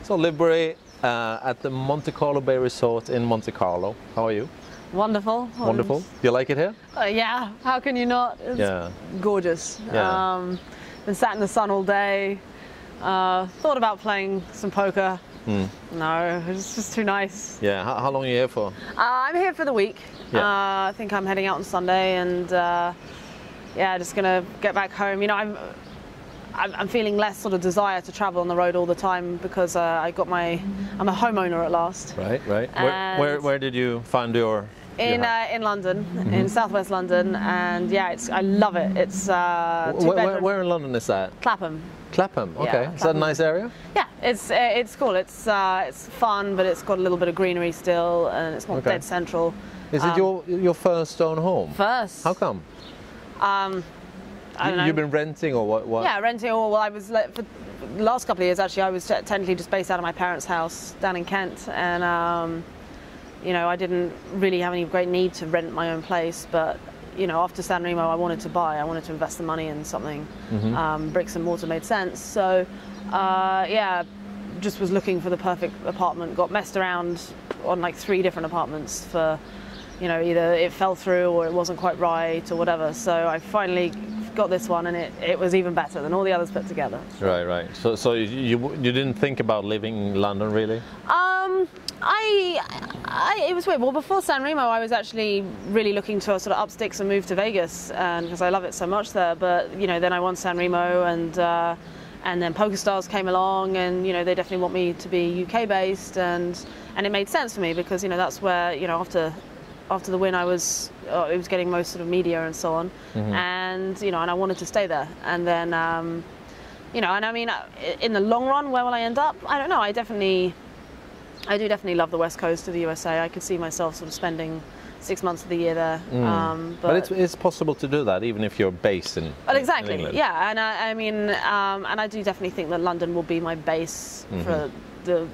So Libri at the Monte Carlo Bay Resort in Monte Carlo. How are you? Wonderful. Wonderful. Do you like it here? Yeah, how can you not? It's gorgeous. Yeah. Been sat in the sun all day. Thought about playing some poker. No, it's just too nice. Yeah. How long are you here for? I'm here for the week. Yeah. I think I'm heading out on Sunday, and yeah, just gonna get back home. You know, I'm feeling less sort of desire to travel on the road all the time because I'm a homeowner at last. Right. Where did you find your in London, in southwest London, and yeah, I love it. It's where in London is that? Clapham. Clapham. Okay. Yeah, Is that a nice area? Yeah, it's cool. It's fun, but it's got a little bit of greenery still, and it's not dead central. Is it your first own home? First. How come? I don't know. You've been renting or what? Yeah, renting. Or well, I was for the last couple of years actually. I was technically just based out of my parents' house down in Kent, and you know, I didn't really have any great need to rent my own place. But you know, after San Remo, I wanted to invest the money in something. Bricks and mortar made sense. So yeah, just was looking for the perfect apartment. Got messed around on like 3 different apartments for, you know, either it fell through or it wasn't quite right or whatever. So I finally got this one, and it was even better than all the others put together. Right. So you didn't think about living in London really? It was weird. Well, before San Remo, I was actually really looking to sort of up sticks and move to Vegas, and because I love it so much there. But you know, then I won San Remo, and then PokerStars came along, and you know, they definitely want me to be UK based, and it made sense for me because you know that's where, you know, after the win, it was getting most sort of media and so on, and you know, and I wanted to stay there. And then, you know, and I mean, in the long run, where will I end up? I don't know. I do definitely love the West Coast of the USA. I could see myself sort of spending 6 months of the year there. But it's possible to do that even if you're based in. Well, exactly. In England. Yeah, and I mean, and I do definitely think that London will be my base for the,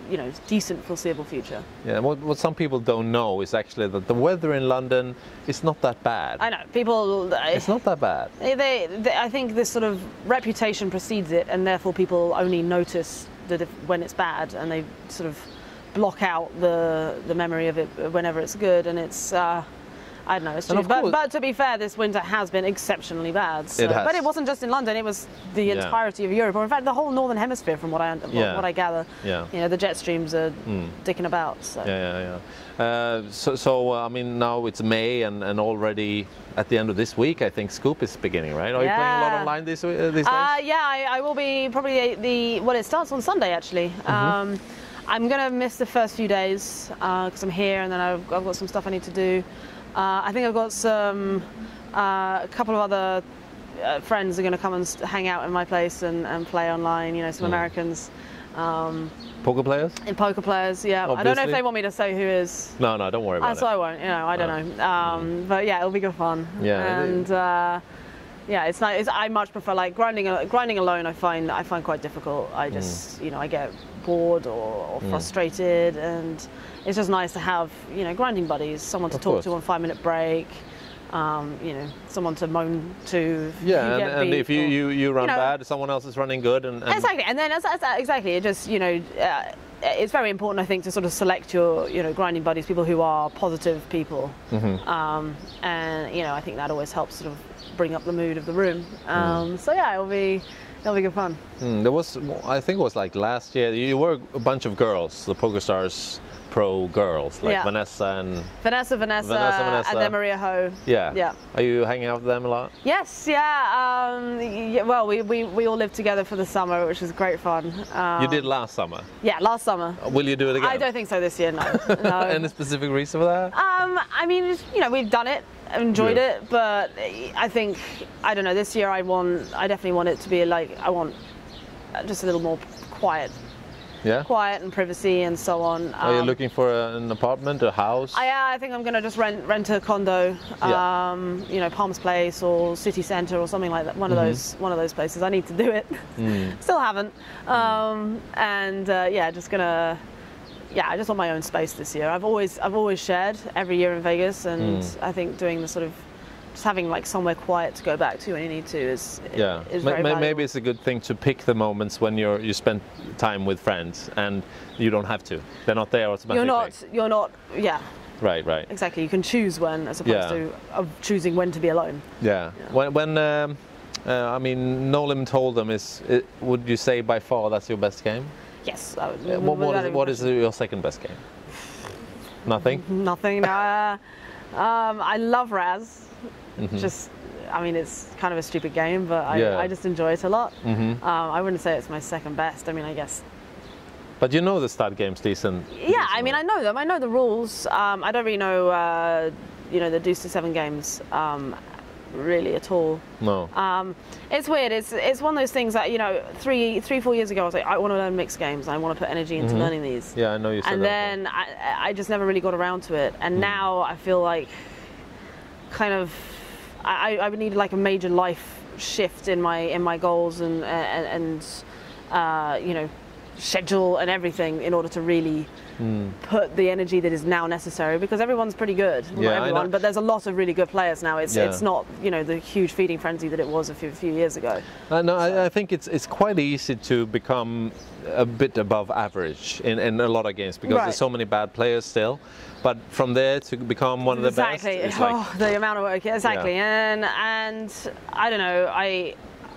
you know, decent foreseeable future. Yeah, what some people don't know is actually that the weather in London is not that bad. I know, people... It's not that bad. I think this sort of reputation precedes it, and therefore people only notice that when it's bad, and they sort of block out the memory of it whenever it's good, and it's... I don't know, it's true. But to be fair, this winter has been exceptionally bad. So. It has. But it wasn't just in London, it was the entirety of Europe, or in fact the whole Northern Hemisphere from what I gather. Yeah. You know, the jet streams are dicking about. So. Yeah. So I mean, now it's May, and already at the end of this week, I think Scoop is beginning, right? Are you playing a lot online these days? Yeah, I will be probably well, it starts on Sunday actually. I'm going to miss the first few days because I'm here, and then I've got some stuff I need to do. I think I've got a couple of other friends are going to come and hang out in my place and play online, you know, some Americans. Poker players? Poker players, yeah. Obviously. I don't know if they want me to say who is. No, don't worry about it. So I won't, you know, I don't know. But yeah, it'll be good fun. Yeah. And yeah, it's nice. I much prefer, like, grinding alone. I find quite difficult. I just, you know, I get bored or frustrated, and it's just nice to have, you know, grinding buddies, someone to talk to on 5-minute break, you know, someone to moan to. Yeah, and if you run bad, someone else is running good, and exactly, and then exactly, it just, you know, it's very important, I think, to sort of select your, you know, grinding buddies, people who are positive people, and you know, I think that always helps sort of bring up the mood of the room. So yeah, it'll be good fun. There was, I think it was like last year, you were a bunch of girls, the PokerStars pro girls, like Vanessa and then Maria Ho. Yeah. Are you hanging out with them a lot? Yes, yeah. Well, we all lived together for the summer, which was great fun. You did last summer? Yeah, last summer. Will you do it again? I don't think so this year, no. Any specific reason for that? I mean, you know, we've done it, enjoyed it, but I think, I don't know, this year I definitely want it to be like, I want just a little more quiet. Yeah? Quiet and privacy and so on. Are you looking for an apartment, a house? I think I'm going to just rent a condo, you know, Palms Place or City Centre or something like that. One of those places. I need to do it. Still haven't. And yeah, just gonna. Yeah, I just want my own space this year. I've always shared every year in Vegas, and I think doing the sort of just having like somewhere quiet to go back to when you need to is very valuable. Maybe it's a good thing to pick the moments when you spend time with friends and you don't have to. They're not there automatically. You're not. Yeah. Right. Exactly. You can choose when, as opposed to choosing when to be alone. Yeah. When I mean, No Limit Hold'em would you say by far that's your best game? Yes. What is your second best game? Nothing? Nothing. I love Raz. I mean, it's kind of a stupid game, but I just enjoy it a lot. I wouldn't say it's my second best. I mean, I guess. But you know the stud games decent. Yeah, I mean, I know them. I know the rules. I don't really know, the Deuce to 7 games really at all. No. It's weird. It's one of those things that 3-4 years ago I was like, I want to learn mixed games. I want to put energy into learning these. Yeah, I know you said and that. And then I just never really got around to it. And now I feel like kind of I would need like a major life shift in my goals and schedule and everything in order to really put the energy that is now necessary, because everyone's pretty good. Well, not everyone, but there's a lot of really good players now. It's not the huge feeding frenzy that it was a few years ago. No, I think it's quite easy to become a bit above average in a lot of games, because there's so many bad players still. But from there to become one of the best, it's like, the amount of work, exactly. And I don't know,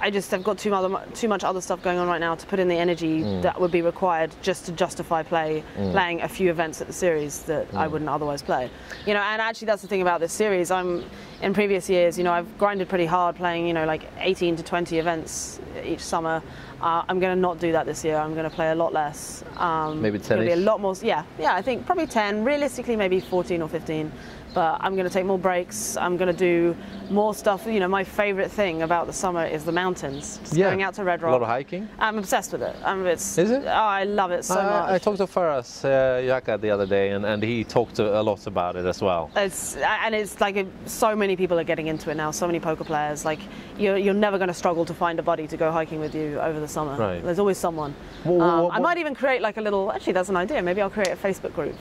I just have got too much other stuff going on right now to put in the energy that would be required just to justify playing a few events at the series that I wouldn't otherwise play. And actually that's the thing about this series. In previous years, I've grinded pretty hard playing, like 18 to 20 events each summer. I'm going to not do that this year. I'm going to play a lot less. Maybe 10. It's going to be a lot more. Yeah, I think probably 10. Realistically, maybe 14 or 15. But I'm going to take more breaks. I'm going to do more stuff. My favorite thing about the summer is the mountains. Just going out to Red Rock. A lot of hiking? I'm obsessed with it. Is it? Oh, I love it so much. I talked to Faraz Yaka the other day, and he talked a lot about it as well. It's like so many people are getting into it now. So many poker players. Like you're never going to struggle to find a buddy to go hiking with you over the summer. Right. There's always someone. I might even create like a little. Actually, that's an idea. Maybe I'll create a Facebook group.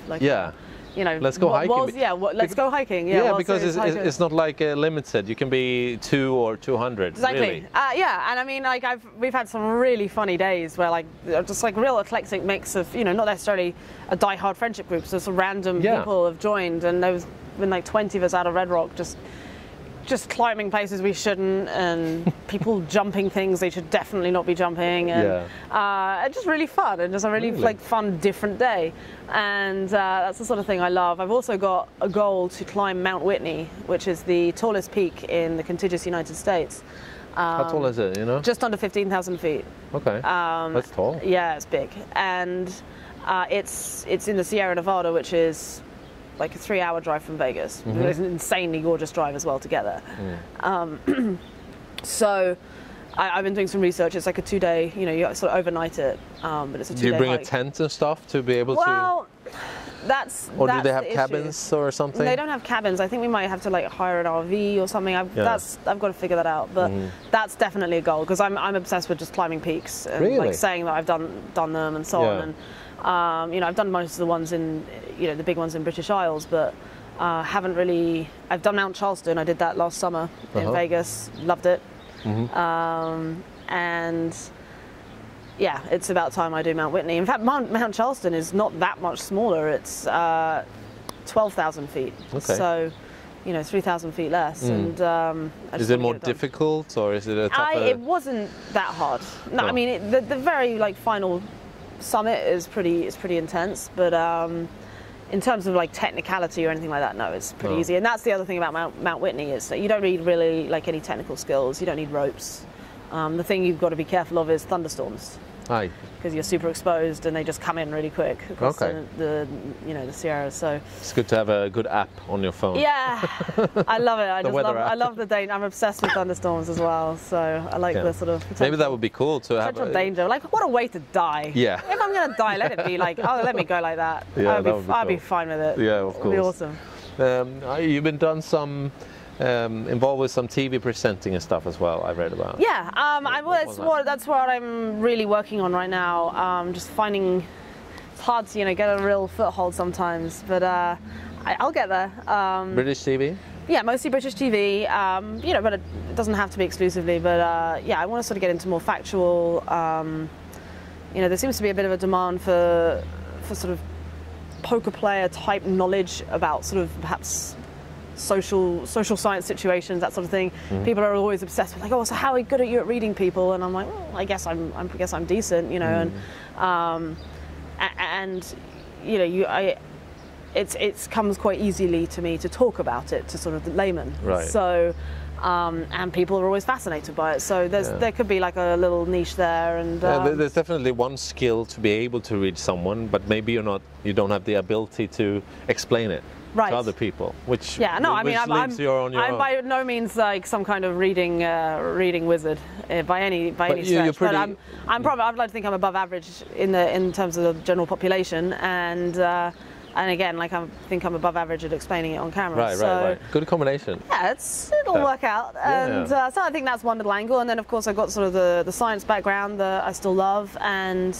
Let's go hiking. Let's go hiking. Yeah, because it's not like limited. You can be 2 or 200. Exactly. Really. And I mean, like we've had some really funny days where just like real eclectic mix of not necessarily a die-hard friendship group, so some random people have joined, and there's been like 20 of us out of Red Rock just climbing places we shouldn't, and people jumping things they should definitely not be jumping, and just really fun, and just a really like fun different day, and that's the sort of thing I love. I've also got a goal to climb Mount Whitney, which is the tallest peak in the contiguous United States. How tall is it, Just under 15,000 feet. Okay, that's tall. Yeah, it's big, and it's in the Sierra Nevada, which is like a 3-hour drive from Vegas. It's an insanely gorgeous drive as well to get there. So I've been doing some research. It's like a 2-day, you sort of overnight it, but it's a 2-day Do you bring hike. a tent and stuff to be able to? Well, Or do they have cabins or something? They don't have cabins. I think we might have to like hire an RV or something. I've got to figure that out. But that's definitely a goal, because I'm obsessed with just climbing peaks and like saying that I've done them and so on. And I've done most of the ones in the big ones in British Isles, but haven't really. I've done Mount Charleston. I did that last summer in Vegas. Loved it. And yeah, it's about time I do Mount Whitney. In fact, Mount Charleston is not that much smaller. It's 12,000 feet. Okay. So 3,000 feet less. And is it more difficult, or is it a tougher? It wasn't that hard. No, I mean the very like final summit is pretty intense, but in terms of like technicality or anything like that, no, it's pretty easy. And that's the other thing about Mount Whitney, is that you don't need really like any technical skills. You don't need ropes. The thing you've got to be careful of is thunderstorms. Aye. Because you're super exposed and they just come in really quick across the Sierra. So it's good to have a good app on your phone. Yeah, I love it. I love the danger. I'm obsessed with thunderstorms as well. So I like the sort of potential. Maybe that would be cool to have potential danger. Like, what a way to die. Yeah. If I'm gonna die, let it be like, let me go like that. Yeah, I'd be fine with it. Yeah, of course. It'd be awesome. You've been done some. Involved with some TV presenting and stuff as well, I've read about. Yeah, that's what I'm really working on right now. Just finding, it's hard to get a real foothold sometimes, but I'll get there. British TV? Yeah, mostly British TV, you know, but it doesn't have to be exclusively. But yeah, I want to sort of get into more factual. You know, there seems to be a bit of a demand for sort of poker player type knowledge about sort of perhaps social science situations, that sort of thing. People are always obsessed with like, oh, so how good are you at reading people? And I'm like, well, I guess I'm decent, you know. And you know, it comes quite easily to me to talk about it to sort of the layman. Right. So, and people are always fascinated by it. So there could be like a little niche there. And there's definitely one skill to be able to read someone, but maybe you don't have the ability to explain it to other people. Which I mean, I'm by no means like some kind of reading wizard by any stretch. But I'd like to think I'm above average in terms of the general population, and again, like I think I'm above average at explaining it on camera. Right. Good combination. Yeah, it'll work out. And so I think that's one little angle. And then of course I've got sort of the science background that I still love, and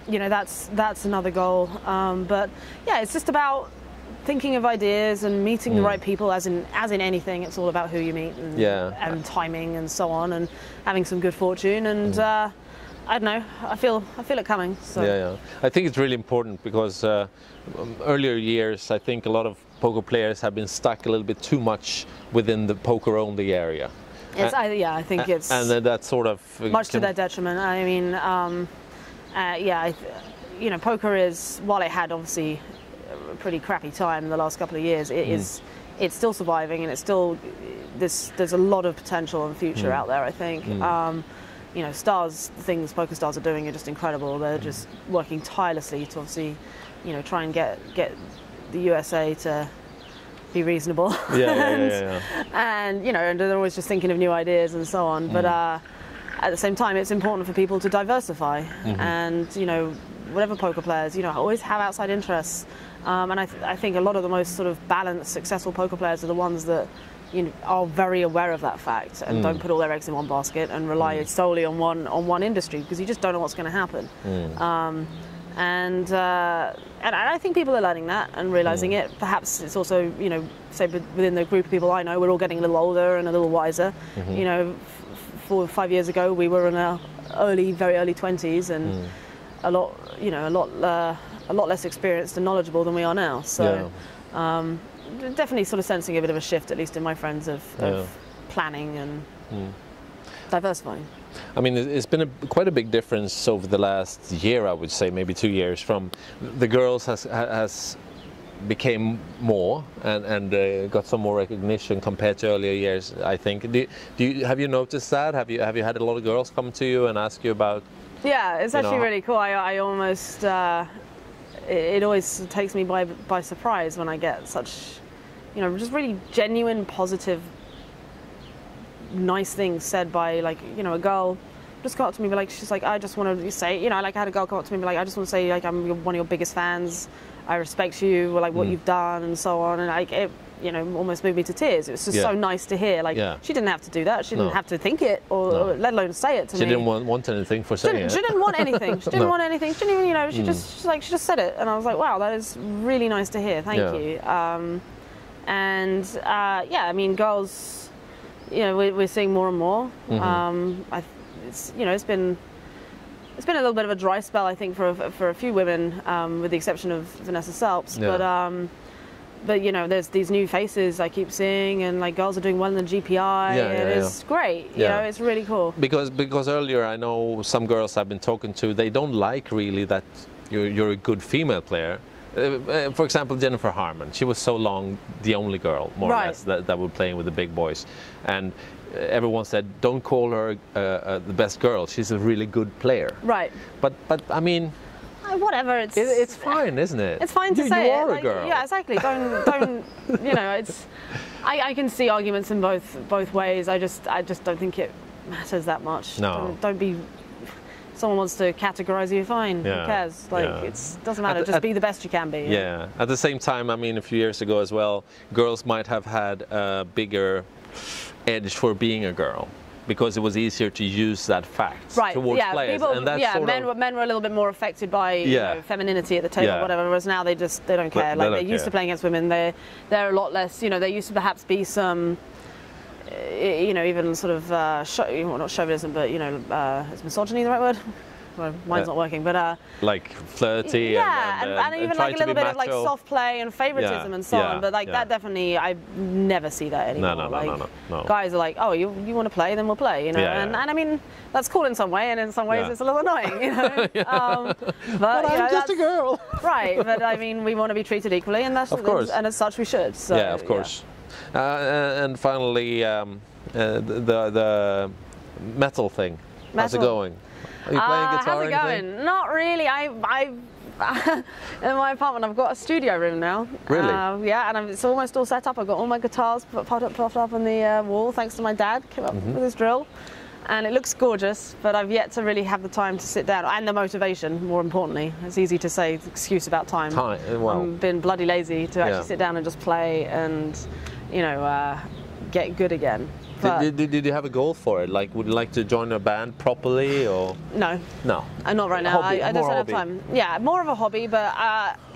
you know, that's another goal. But yeah, it's just about thinking of ideas and meeting the right people. As in anything, it's all about who you meet and timing and so on, and having some good fortune and. I don't know. I feel it coming. So. Yeah. I think it's really important because earlier years, I think a lot of poker players have been stuck a little bit too much within the poker-only area. I think it's and that sort of much to their detriment. I mean, you know, poker is, while it had obviously a pretty crappy time in the last couple of years, it's still surviving, and it's still there's a lot of potential and future out there. I think. You know, poker stars are doing are just incredible. They're just working tirelessly to obviously, you know, try and get the USA to be reasonable. And you know, and they're always just thinking of new ideas and so on. But at the same time, it's important for people to diversify. And you know, whatever poker players, you know, always have outside interests. And I think a lot of the most sort of balanced, successful poker players are the ones that, you know, are very aware of that fact and don't put all their eggs in one basket and rely solely on one industry, because you just don't know what's going to happen. And I think people are learning that and realizing it. Perhaps it's also, you know, say within the group of people I know, we're all getting a little older and a little wiser. You know, 4 or 5 years ago, we were in our very early 20s and a lot less experienced and knowledgeable than we are now. So. Definitely sort of sensing a bit of a shift, at least in my friends, of planning and diversifying. I mean, it's been quite a big difference over the last year, I would say, maybe 2 years, from the girls has became more and got some more recognition compared to earlier years, I think. Have you noticed that? Have you had a lot of girls come to you and ask you about? Yeah, it's actually really cool. I almost it always takes me by surprise when I get such, you know, just really genuine, positive, nice things said by, like, you know, a girl just got up to me, but like, she's like, I just want to say, you know, like I had a girl come up to me and be like, I just want to say, like, I'm one of your biggest fans. I respect you, or like what you've done and so on, and like it, you know, almost moved me to tears. It was just so nice to hear. Like she didn't have to do that. She didn't have to think it, or let alone say it to me. She didn't want anything for saying it. She didn't want anything. She didn't want anything. She didn't even, you know, she just said it, and I was like, wow, that is really nice to hear. Thank you. Yeah, I mean, girls, you know, we're seeing more and more. It's been a little bit of a dry spell, I think, for a few women, with the exception of Vanessa Salps. But you know, there's these new faces I keep seeing, and like girls are doing well in the GPI. It's great. You know, it's really cool. Because earlier, I know some girls I've been talking to, they don't like really that you're a good female player. For example, Jennifer Harman. She was so long the only girl, more or less, that was playing with the big boys, and everyone said, don't call her the best girl. She's a really good player. Right. But I mean, whatever. It's fine, isn't it? It's fine to say you are it. a girl. Yeah, exactly. Don't you know? It's. I can see arguments in both ways. I just don't think it matters that much. No. Don't be. Someone wants to categorize you, fine. Who cares? Like it doesn't matter. Just be the best you can be. Yeah. At the same time, I mean, a few years ago as well, girls might have had a bigger edge for being a girl. because it was easier to use that fact Right, towards yeah, players. people, And that's yeah, sort of, men were a little bit more affected by you know, femininity at the table, Yeah. or whatever. Whereas now they don't care. Like don't they're used care. to playing against women. They're a lot less. You know, there used to perhaps be some, you know, even sort of well, not chauvinism, but you know, is misogyny the right word? Well, mine's not working, but like flirty. yeah, and even try like a to little be bit of like macho. soft play and favoritism Yeah, and so yeah, on. But like yeah. that definitely, I never see that anymore. No, like, no. Guys are like, oh, you want to play, then we'll play, you know. Yeah, and, yeah. and I mean, that's cool in some way, and in some ways Yeah. it's a little annoying, you know. But you know, I'm just a that's- girl. Right, but I mean, we want to be treated equally, and that's Of course. and as such we should. So, Yeah, of course. And finally, the metal thing. How's it Metal. going? Are you playing guitar how's or it anything? going? Not really. In my apartment, I've got a studio room now. Really? Yeah, and it's almost all set up. I've got all my guitars propped up on the wall, thanks to my dad. Came up with his drill, and it looks gorgeous. But I've yet to really have the time to sit down, and the motivation. More importantly, it's easy to say the excuse about time. Well, I've been bloody lazy to actually sit down and just play and, you know, get good again. But did you have a goal for it? Like, would you like to join a band properly, or no. no? Not right now. Hobby, I more just don't have hobby. time. Yeah, more of a hobby, but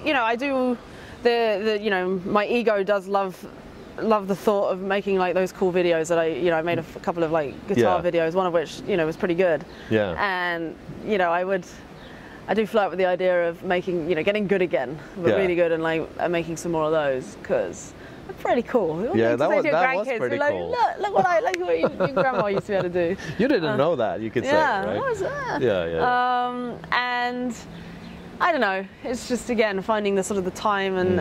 you know, I do. The you know, my ego does love the thought of making like those cool videos that I made a couple of like guitar Yeah. videos, one of which was pretty good. Yeah. And you know, I do flirt with the idea of making getting good again, but Yeah. really good, and like making some more of those because. Pretty cool. Yeah, that was grandkids, pretty be like, cool. Look what your grandma used to be able to do. You didn't know that, you could Yeah, say, right? that was, Yeah. and I don't know. It's just again finding the sort of the time and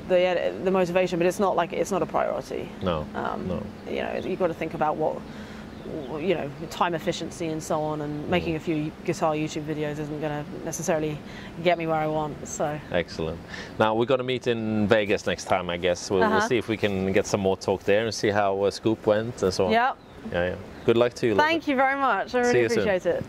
the motivation, but it's not a priority. No. No. You know, you've got to think about what time efficiency and so on, and making a few guitar YouTube videos isn't going to necessarily get me where I want. So Excellent. Now we're going to meet in Vegas next time, I guess. We'll see if we can get some more talk there and see how Scoop went and so on. yeah. Yeah. Good luck to you. Thank you very much. I really you soon. appreciate it.